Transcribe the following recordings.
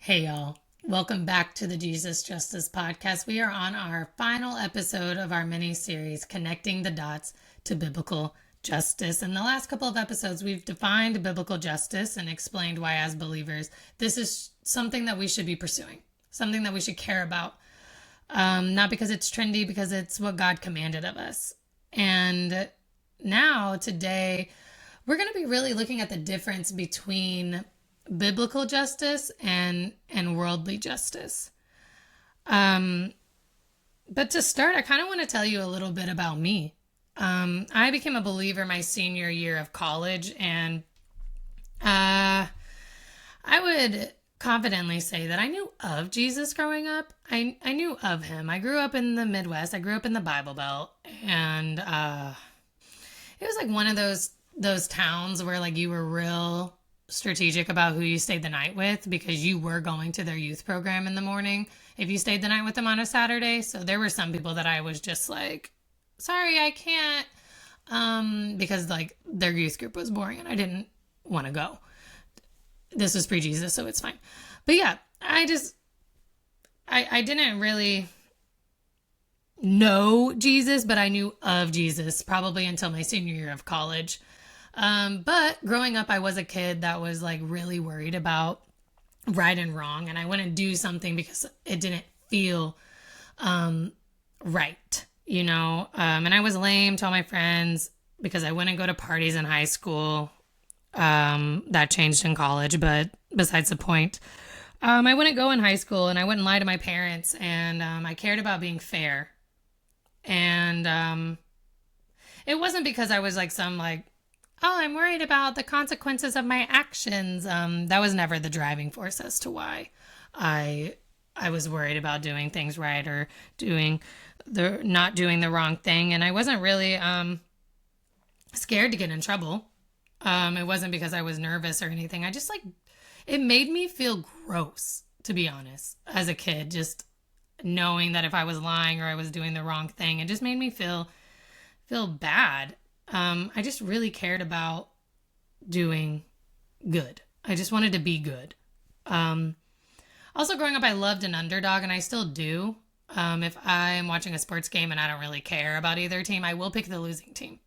Hey, y'all. Welcome back to the Jesus Justice Podcast. We are on our final episode of our mini series, Connecting the Dots to Biblical Justice. In the last couple of episodes, we've defined biblical justice and explained why, as believers, this is something that we should be pursuing, something that we should care about. Not because it's trendy, because it's what God commanded of us. And now, today, we're going to be really looking at the difference between biblical justice and worldly justice. But to start, I kind of want to tell you a little bit about me. I became a believer my senior year of college, and I would confidently say that I knew of Jesus growing up. I knew of him. I grew up in the Midwest. I grew up in the Bible Belt, and it was like one of those towns where like you were real strategic about who you stayed the night with because you were going to their youth program in the morning if you stayed the night with them on a Saturday. So there were some people that I was just like, sorry, I can't, because like their youth group was boring and I didn't want to go. This was pre-Jesus, so it's fine. But yeah, I didn't really know Jesus, but I knew of Jesus probably until my senior year of college. But growing up, I was a kid that was like really worried about right and wrong, and I wouldn't do something because it didn't feel right, you know. And I was lame to all my friends because I wouldn't go to parties in high school. That changed in college, but besides the point, I wouldn't go in high school, and I wouldn't lie to my parents, and I cared about being fair. And it wasn't because I was like some like, oh, I'm worried about the consequences of my actions. That was never the driving force as to why I was worried about doing things right or not doing the wrong thing. And I wasn't really scared to get in trouble. It wasn't because I was nervous or anything. I just like, it made me feel gross, to be honest, as a kid, just knowing that if I was lying or I was doing the wrong thing, it just made me feel bad. I just really cared about doing good. I just wanted to be good. Also, growing up, I loved an underdog, and I still do. If I'm watching a sports game and I don't really care about either team, I will pick the losing team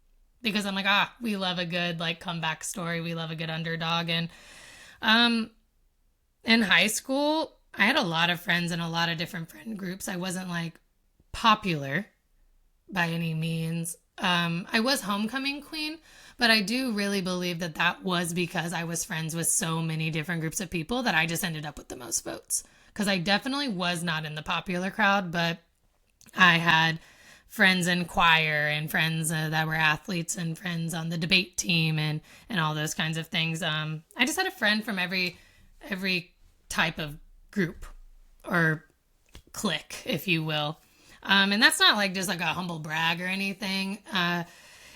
because I'm like, we love a good like comeback story. We love a good underdog. And in high school, I had a lot of friends in a lot of different friend groups. I wasn't like popular by any means. I was homecoming queen, but I do really believe that was because I was friends with so many different groups of people that I just ended up with the most votes. Because I definitely was not in the popular crowd, but I had friends in choir and friends that were athletes and friends on the debate team and all those kinds of things. I just had a friend from every type of group or clique, if you will. And that's not like just like a humble brag or anything.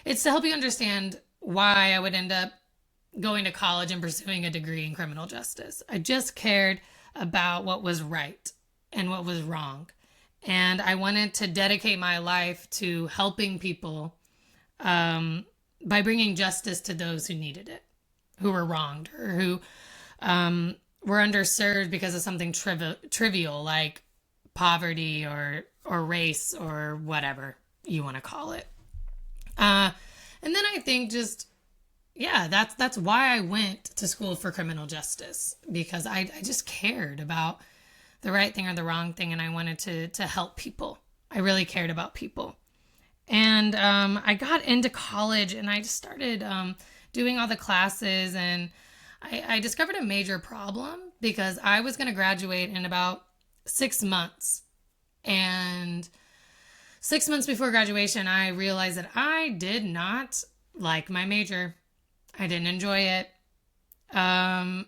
It's to help you understand why I would end up going to college and pursuing a degree in criminal justice. I just cared about what was right and what was wrong. And I wanted to dedicate my life to helping people by bringing justice to those who needed it, who were wronged or who were underserved because of something trivial like poverty or race or whatever you want to call it. And then I think just, yeah, that's why I went to school for criminal justice, because I just cared about the right thing or the wrong thing, and I wanted to help people. I really cared about people. And I got into college, and I just started doing all the classes, and I discovered a major problem because I was going to graduate in about 6 months. And 6 months before graduation, I realized that I did not like my major. I didn't enjoy it. I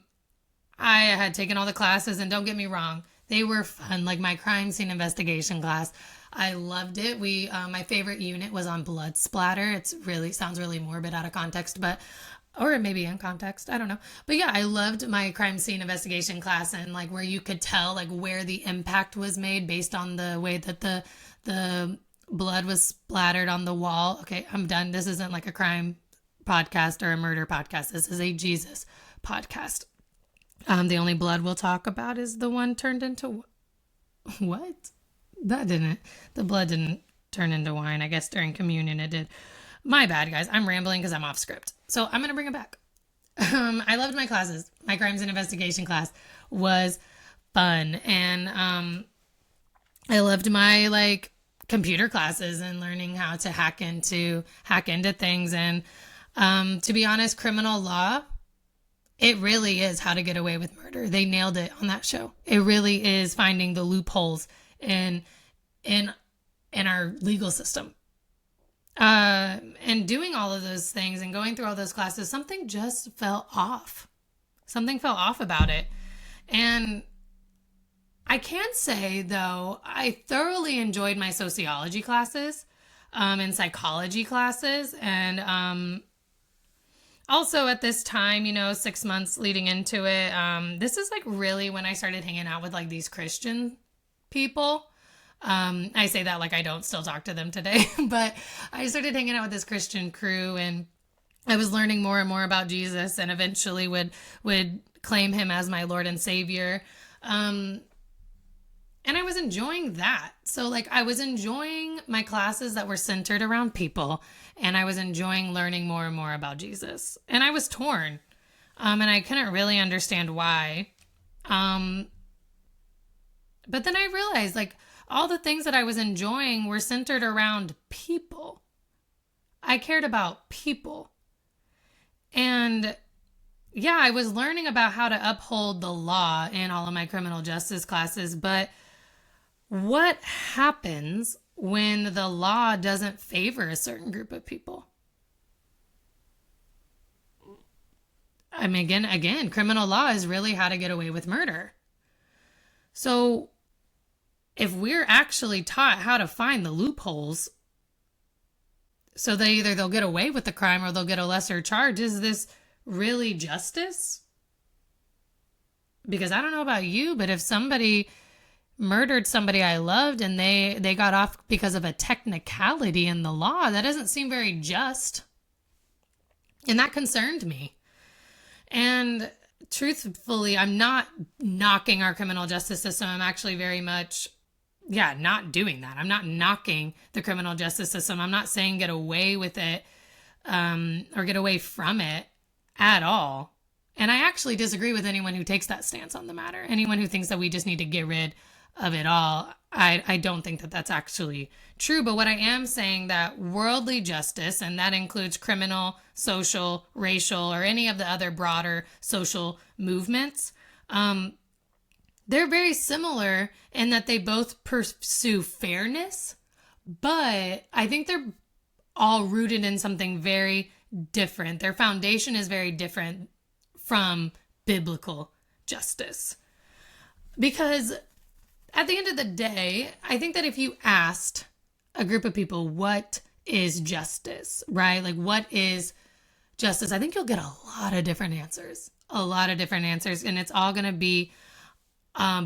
had taken all the classes, and don't get me wrong, they were fun. Like my crime scene investigation class, I loved it. My favorite unit was on blood splatter. It's really sounds really morbid out of context, or maybe in context, I don't know. But yeah, I loved my crime scene investigation class, and like where you could tell like where the impact was made based on the way that the blood was splattered on the wall. Okay, I'm done. This isn't like a crime podcast or a murder podcast. This is a Jesus podcast. The only blood we'll talk about is the one turned into what? That didn't. The blood didn't turn into wine. I guess during communion it did. My bad, guys. I'm rambling because I'm off script. So I'm gonna bring it back. I loved my classes. My crimes and investigation class was fun, and I loved my like computer classes and learning how to hack into things. And to be honest, criminal law, it really is how to get away with murder. They nailed it on that show. It really is finding the loopholes in in in our legal system. And doing all of those things and going through all those classes, something just fell off. Something fell off about it. And I can say, though, I thoroughly enjoyed my sociology classes and psychology classes. And also at this time, 6 months leading into it, this is like really when I started hanging out with like these Christian people. I say that like I don't still talk to them today, but I started hanging out with this Christian crew, and I was learning more and more about Jesus, and eventually would claim him as my Lord and Savior. And I was enjoying that. So like I was enjoying my classes that were centered around people, and I was enjoying learning more and more about Jesus. And I was torn. And I couldn't really understand why. Um, but then I realized like all the things that I was enjoying were centered around people. I cared about people. And yeah, I was learning about how to uphold the law in all of my criminal justice classes, but what happens when the law doesn't favor a certain group of people? I mean, again, criminal law is really how to get away with murder. So if we're actually taught how to find the loopholes so that either they'll get away with the crime or they'll get a lesser charge, is this really justice? Because I don't know about you, but if somebody murdered somebody I loved and they got off because of a technicality in the law, that doesn't seem very just. And that concerned me. And truthfully, I'm not knocking our criminal justice system. I'm actually very much, not doing that. I'm not knocking the criminal justice system. I'm not saying get away with it or get away from it at all. And I actually disagree with anyone who takes that stance on the matter. Anyone who thinks that we just need to get rid of it all. I don't think that that's actually true. But what I am saying, that worldly justice, and that includes criminal, social, racial, or any of the other broader social movements, they're very similar in that they both pursue fairness, but I think they're all rooted in something very different. Their foundation is very different from biblical justice. Because at the end of the day, I think that if you asked a group of people, what is justice, right? Like, what is justice? I think you'll get a lot of different answers. A lot of different answers. And it's all going to be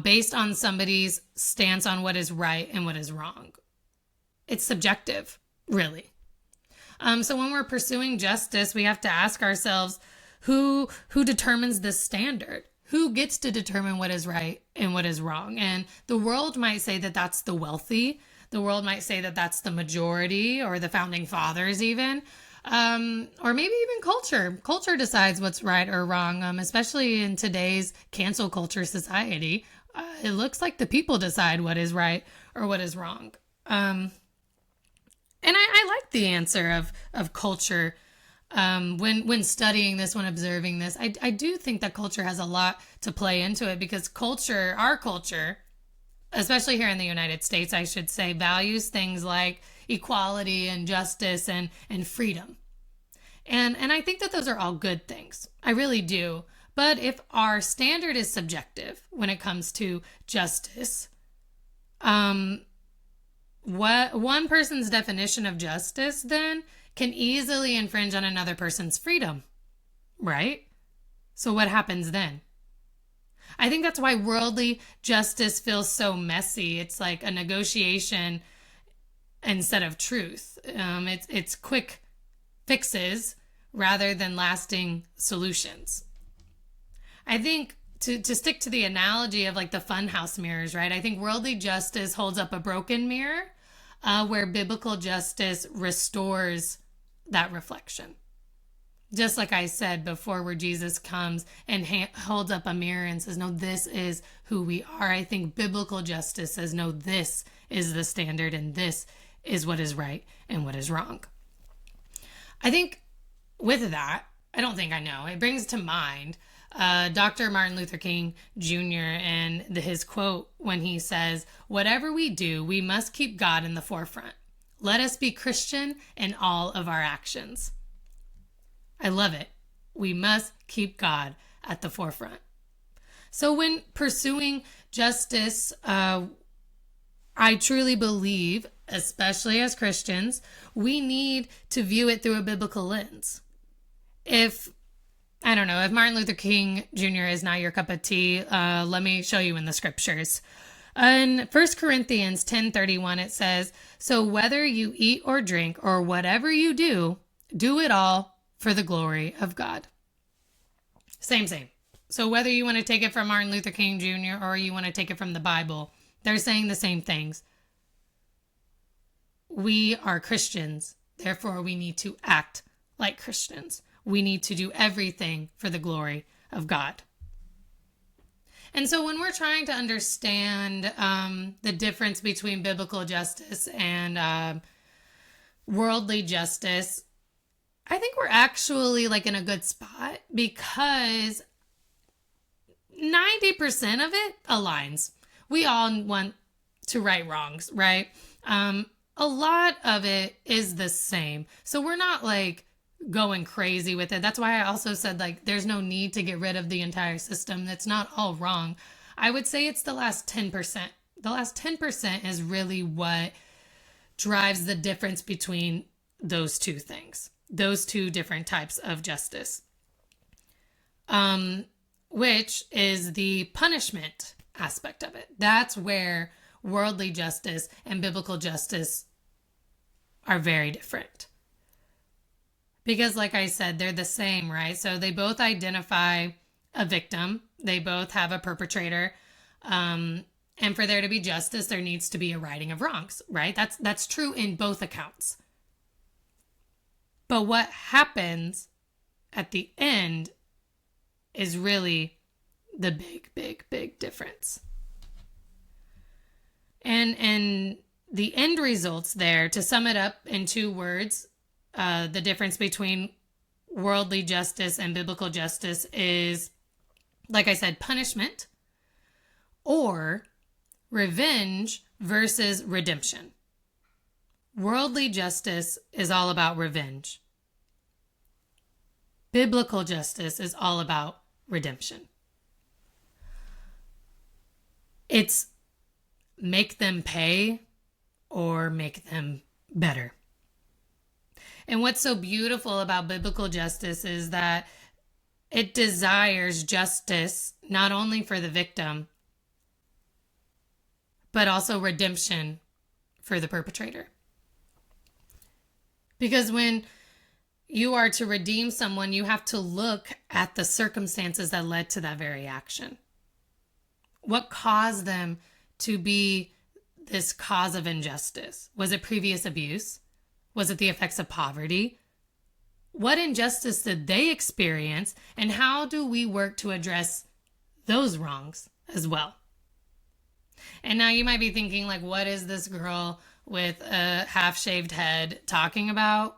based on somebody's stance on what is right and what is wrong. It's subjective, really. So when we're pursuing justice, we have to ask ourselves, who determines this standard? Who gets to determine what is right and what is wrong? And the world might say that that's the wealthy. The world might say that that's the majority, or the founding fathers even. Or maybe even culture. Culture decides what's right or wrong, especially in today's cancel culture society. It looks like the people decide what is right or what is wrong. And I like the answer of culture. When studying this, when observing this, I do think that culture has a lot to play into it, because our culture, especially here in the United States, I should say, values things like equality and justice and freedom. And I think that those are all good things. I really do. But if our standard is subjective when it comes to justice, what one person's definition of justice then can easily infringe on another person's freedom, right? So what happens then? I think that's why worldly justice feels so messy. It's like a negotiation instead of truth. It's quick fixes rather than lasting solutions. I think to stick to the analogy of like the funhouse mirrors, right? I think worldly justice holds up a broken mirror, where biblical justice restores that reflection. Just like I said before, where Jesus comes and holds up a mirror and says, no, this is who we are. I think biblical justice says, no, this is the standard and this is what is right and what is wrong. I think with that, I know, it brings to mind Dr. Martin Luther King Jr. and his quote when he says, whatever we do, we must keep God in the forefront. Let us be Christian in all of our actions. I love it. We must keep God at the forefront. So when pursuing justice, I truly believe, especially as Christians, we need to view it through a biblical lens. If Martin Luther King Jr. is not your cup of tea, let me show you in the scriptures. In 1 Corinthians 10:31, it says, so whether you eat or drink or whatever you do, do it all for the glory of God. Same. So whether you want to take it from Martin Luther King Jr. or you want to take it from the Bible, they're saying the same things. We are Christians, therefore we need to act like Christians. We need to do everything for the glory of God. And so when we're trying to understand the difference between biblical justice and worldly justice, I think we're actually like in a good spot because 90% of it aligns. We all want to right wrongs, right? A lot of it is the same. So we're not like going crazy with it. That's why I also said like there's no need to get rid of the entire system. It's not all wrong. I would say it's the last 10%. The last 10% is really what drives the difference between those two things. Those two different types of justice, which is the punishment aspect of it. That's where worldly justice and biblical justice are very different. Because like I said, they're the same, right? So they both identify a victim. They both have a perpetrator. And for there to be justice, there needs to be a righting of wrongs, right? That's true in both accounts. But what happens at the end is really the big difference. And the end results there, to sum it up in 2 words, the difference between worldly justice and biblical justice is, like I said, punishment or revenge versus redemption. Worldly justice is all about revenge. Biblical justice is all about redemption. It's make them pay or make them better. And what's so beautiful about biblical justice is that it desires justice not only for the victim, but also redemption for the perpetrator. Because when you are to redeem someone, you have to look at the circumstances that led to that very action. What caused them to be this cause of injustice? Was it previous abuse? Was it the effects of poverty? What injustice did they experience? And how do we work to address those wrongs as well? And now you might be thinking, like, what is this girl with a half-shaved head talking about?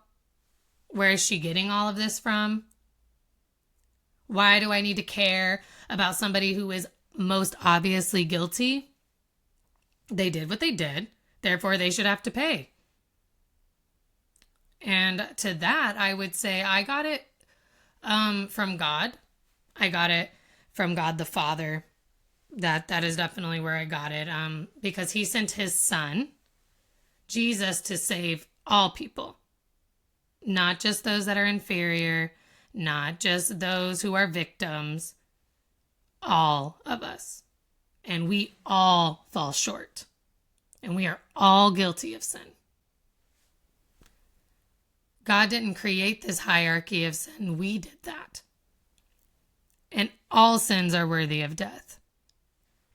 Where is she getting all of this from? Why do I need to care about somebody who is most obviously guilty? They did what they did, therefore they should have to pay. And to that, I would say I got it from God. I got it from God the Father. That is definitely where I got it, because he sent his son, Jesus, to save all people. Not just those that are inferior, not just those who are victims, all of us. And we all fall short. And we are all guilty of sin. God didn't create this hierarchy of sin. We did that. And all sins are worthy of death.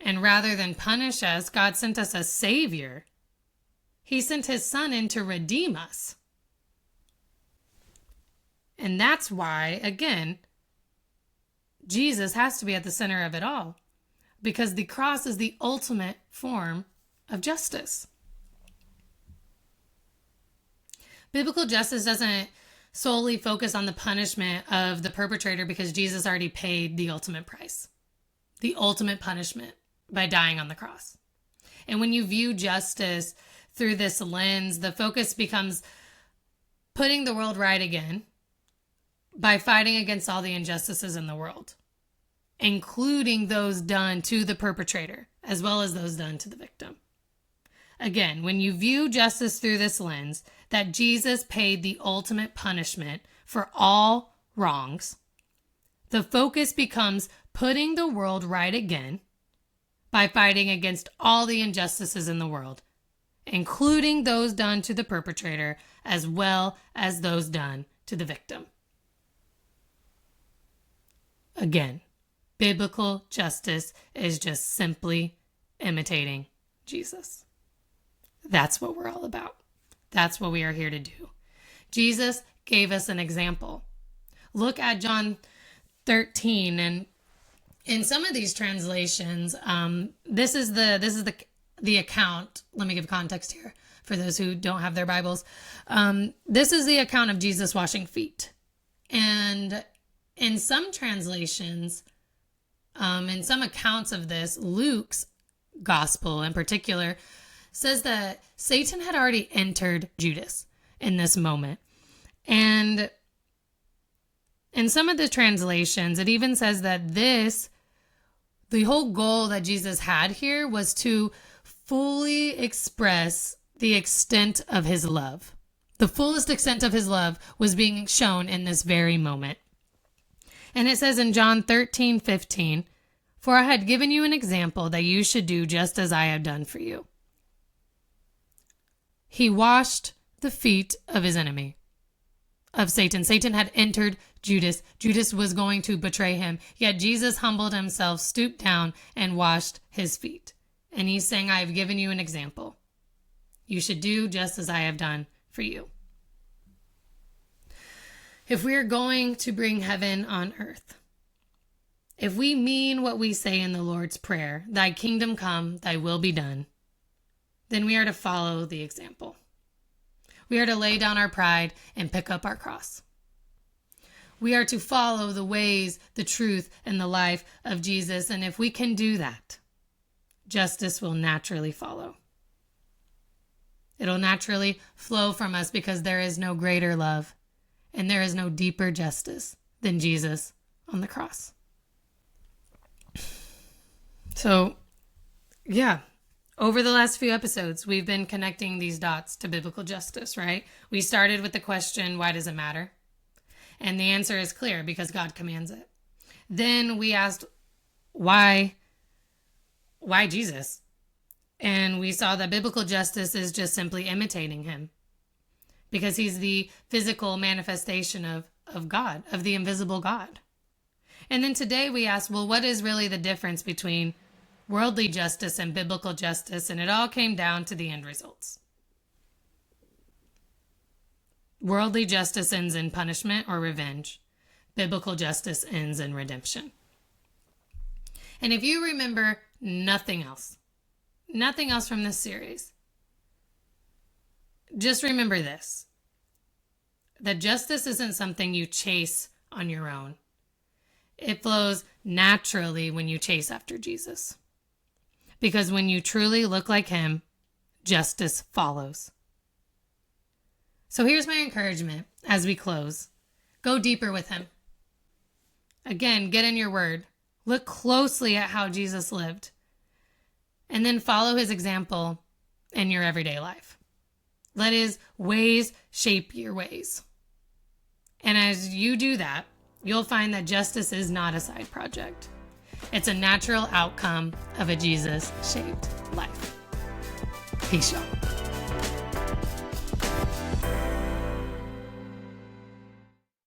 And rather than punish us, God sent us a Savior. He sent his Son in to redeem us. And that's why, again, Jesus has to be at the center of it all, because the cross is the ultimate form of justice. Biblical justice doesn't solely focus on the punishment of the perpetrator, because Jesus already paid the ultimate price, the ultimate punishment, by dying on the cross. And when you view justice through this lens, the focus becomes putting the world right again by fighting against all the injustices in the world, including those done to the perpetrator as well as those done to the victim. Again, when you view justice through this lens, that Jesus paid the ultimate punishment for all wrongs, the focus becomes putting the world right again by fighting against all the injustices in the world, including those done to the perpetrator as well as those done to the victim. Again, biblical justice is just simply imitating Jesus. That's what we're all about. That's what we are here to do. Jesus gave us an example. Look at John 13, and in some of these translations, this is the account. Let me give context here for those who don't have their Bibles. This is the account of Jesus washing feet. And in some translations, in some accounts of this, Luke's gospel in particular says that Satan had already entered Judas in this moment. And in some of the translations, it even says that the whole goal that Jesus had here was to fully express the extent of his love. The fullest extent of his love was being shown in this very moment. And it says in John 13:15, "For I had given you an example that you should do just as I have done for you." He washed the feet of his enemy, of Satan. Satan had entered Judas. Judas was going to betray him. Yet Jesus humbled himself, stooped down, and washed his feet. And he's saying, I have given you an example. You should do just as I have done for you. If we are going to bring heaven on earth, if we mean what we say in the Lord's Prayer, thy kingdom come, thy will be done, then we are to follow the example. We are to lay down our pride and pick up our cross. We are to follow the ways, the truth, and the life of Jesus. And if we can do that, justice will naturally follow. It'll naturally flow from us because there is no greater love and there is no deeper justice than Jesus on the cross. So, yeah. Over the last few episodes, we've been connecting these dots to biblical justice, right? We started with the question, why does it matter? And the answer is clear, because God commands it. Then we asked, why Jesus? And we saw that biblical justice is just simply imitating him, because he's the physical manifestation of God, of the invisible God. And then today we asked, well, what is really the difference between worldly justice and biblical justice? And it all came down to the end results. Worldly justice ends in punishment or revenge. Biblical justice ends in redemption. And if you remember nothing else from this series, just remember this, that justice isn't something you chase on your own. It flows naturally when you chase after Jesus. Because when you truly look like him, justice follows. So here's my encouragement as we close. Go deeper with him. Again, get in your word. Look closely at how Jesus lived. And then follow his example in your everyday life. Let his ways shape your ways. And as you do that, you'll find that justice is not a side project. It's a natural outcome of a Jesus-shaped life. Peace, y'all.